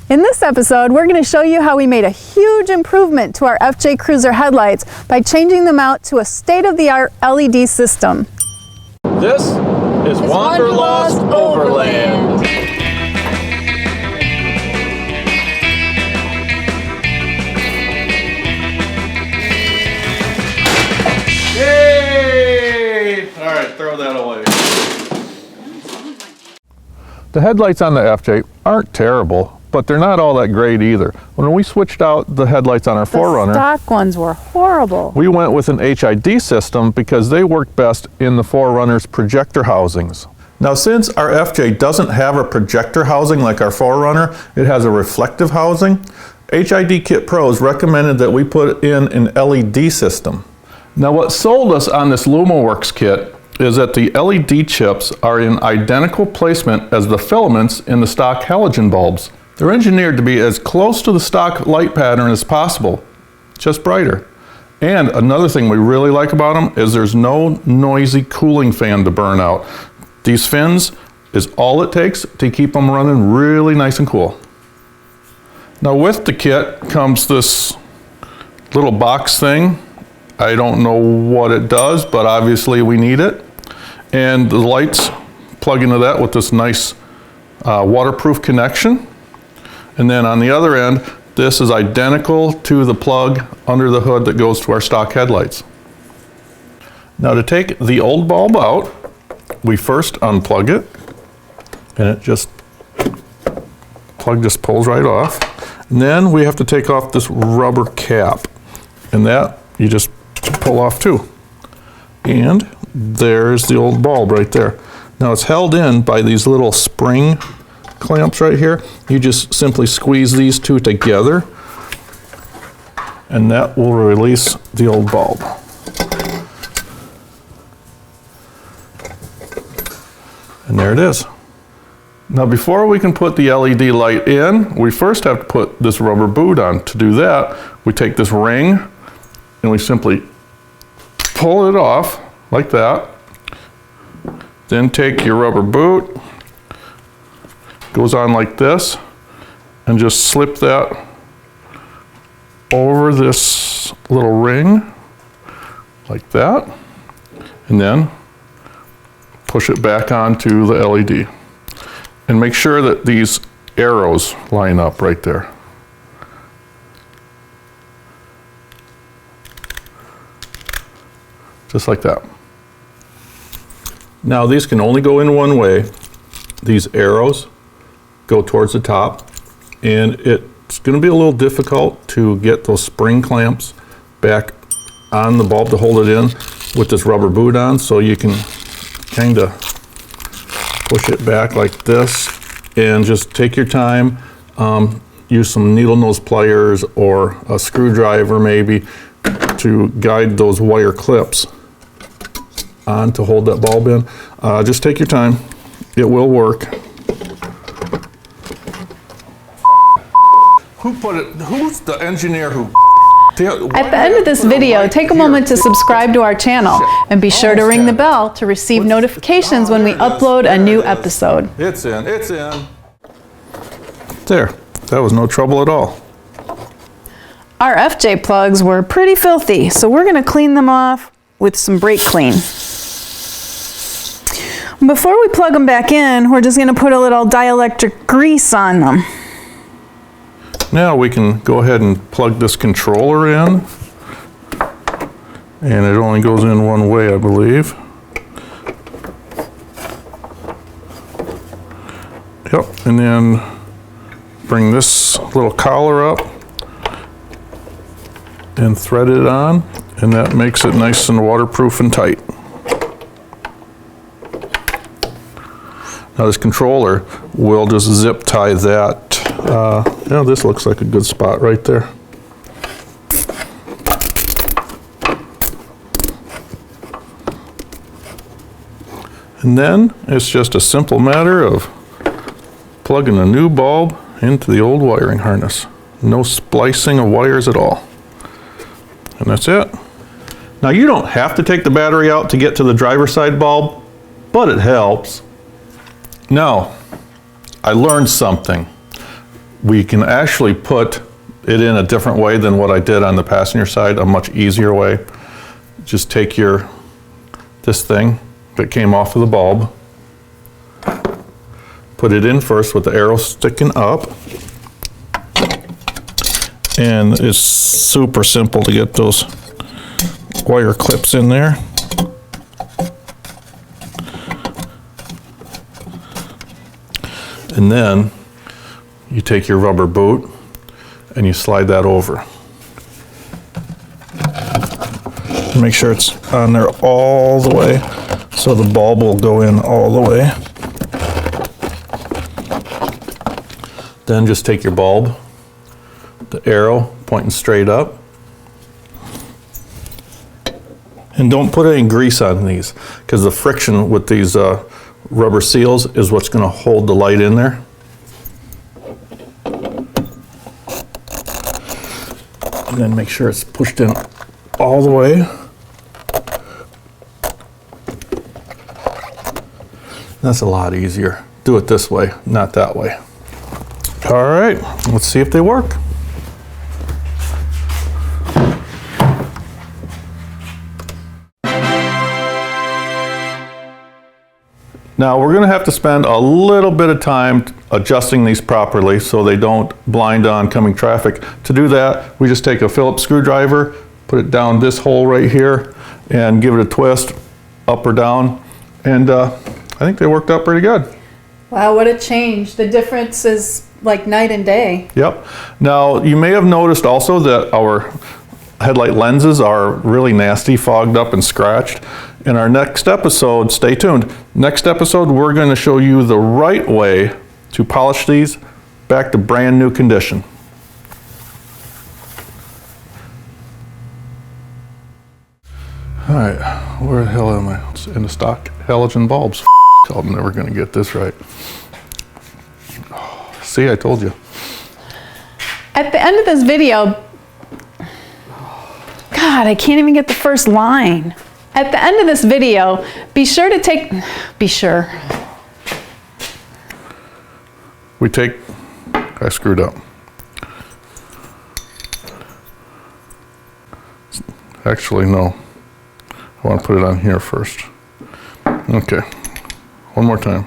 In this episode, we're going to show you how we made a huge improvement to our FJ Cruiser headlights by changing them out to a state-of-the-art LED system. This is Wanderlust Overland. Yay! All right, throw that away. The headlights on the FJ aren't terrible, but they're not all that great either. When we switched out the headlights on our 4Runner, the stock ones were horrible. We went with an HID system because they work best in the 4Runner's projector housings. Now, since our FJ doesn't have a projector housing like our 4Runner, it has a reflective housing, HID Kit Pros recommended that we put in an LED system. Now, what sold us on this Lumawerx kit is that the LED chips are in identical placement as the filaments in the stock halogen bulbs. They're engineered to be as close to the stock light pattern as possible, just brighter. And another thing we really like about them is there's no noisy cooling fan to burn out. These fins is all it takes to keep them running really nice and cool. Now with the kit comes this little box thing. I don't know what it does, but obviously we need it. And the lights plug into that with this nice waterproof connection. And then on the other end, this is identical to the plug under the hood that goes to our stock headlights. Now to take the old bulb out, we first unplug it, and it just pulls right off. And then we have to take off this rubber cap, and that you just pull off too. And there's the old bulb right there. Now it's held in by these little spring clamps right here. You just simply squeeze these two together, and that will release the old bulb. And there it is. Now before we can put the LED light in, we first have to put this rubber boot on. To do that, we take this ring and we simply pull it off like that. Then take your rubber boot, goes on like this, and just slip that over this little ring like that, and then push it back onto the LED. And make sure that these arrows line up right there. Just like that. Now these can only go in one way. These arrows go towards the top, and it's going to be a little difficult to get those spring clamps back on the bulb to hold it in with this rubber boot on, so you can kind of push it back like this and just take your time. Use some needle nose pliers or a screwdriver maybe to guide those wire clips on to hold that bulb in. Just take your time. It will work. Who's the engineer who... At the end of this video, take a moment to subscribe to our channel and be sure to ring the bell to receive notifications when we upload a new episode. It's in. There, that was no trouble at all. Our FJ plugs were pretty filthy, so we're going to clean them off with some brake clean. Before we plug them back in, we're just going to put a little dielectric grease on them. Now we can go ahead and plug this controller in, and it only goes in one way, I believe. Yep, and then bring this little collar up and thread it on, and that makes it nice and waterproof and tight. Now this controller will just zip tie that. Yeah, this looks like a good spot right there. And then it's just a simple matter of plugging a new bulb into the old wiring harness. No splicing of wires at all. And that's it. Now you don't have to take the battery out to get to the driver's side bulb, but it helps. Now, I learned something. We can actually put it in a different way than what I did on the passenger side, a much easier way. Just take this thing that came off of the bulb, put it in first with the arrow sticking up, and it's super simple to get those wire clips in there. And then you take your rubber boot and you slide that over. Make sure it's on there all the way, so the bulb will go in all the way. Then just take your bulb, the arrow pointing straight up, and don't put any grease on these, because the friction with these rubber seals is what's going to hold the light in there. And then make sure it's pushed in all the way. That's a lot easier. Do it this way, not that way. All right, let's see if they work. Now we're going to have to spend a little bit of time adjusting these properly so they don't blind oncoming traffic. To do that, we just take a Phillips screwdriver, put it down this hole right here, and give it a twist up or down, and I think they worked out pretty good. Wow, what a change. The difference is like night and day. Yep. Now you may have noticed also that our headlight lenses are really nasty, fogged up and scratched. In our next episode, stay tuned. Next episode, we're going to show you the right way to polish these back to brand new condition. All right, where the hell am I? It's in the stock halogen bulbs. I'm never going to get this right. See, I told you. At the end of this video, God, I can't even get the first line. At the end of this video, be sure to take, I screwed up. Actually, no. I want to put it on here first. Okay, one more time.